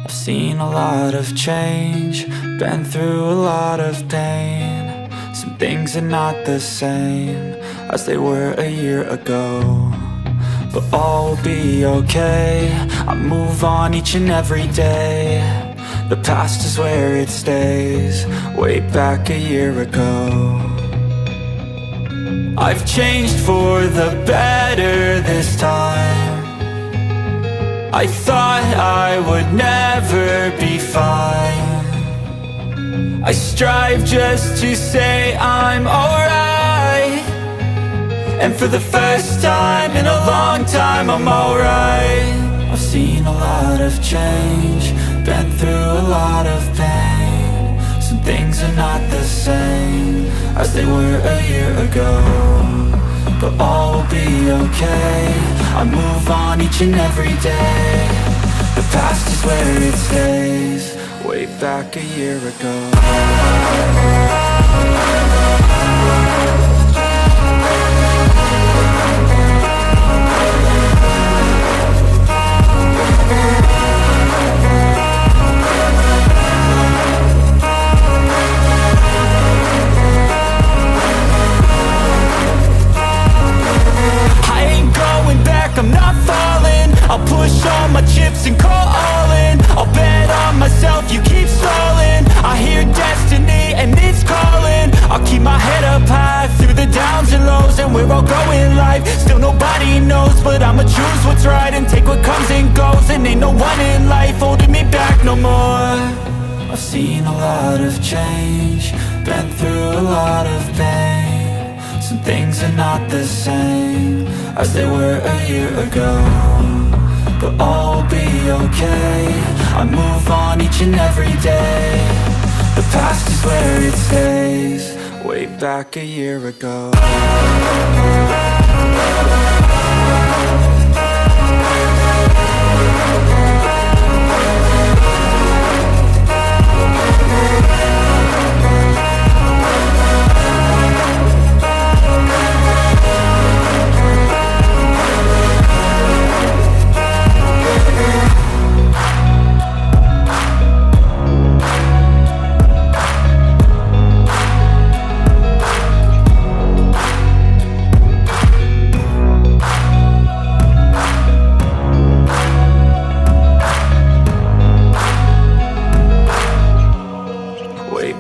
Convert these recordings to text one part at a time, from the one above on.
I've seen a lot of change, been through a lot of pain. Some things are not the same as they were a year ago, but all will be okay. I move on each and every day. The past is where it stays, way back a year ago. I've changed for the better this time. I thought I would never be fine. I strive just to say I'm alright, and for the first time in a long time I'm alright. I've seen a lot of change, been through a lot of pain. Some things are not the same as they were a year ago, but all will be okay. I move on each and every day. The past is where it stays, way back a year ago. I'm not falling, I'll push all my chips and call all in. I'll bet on myself, you keep stalling. I hear destiny and it's calling. I'll keep my head up high through the downs and lows, and where I'll go in life, still nobody knows. But I'ma choose what's right and take what comes and goes, and ain't no one in life holding me back no more. I've seen a lot of change, been through a lot of pain. Some things are not the same as they were a year ago, but all will be okay. I move on each and every day. The past is where it stays, way back a year ago.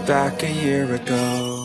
Back a year ago.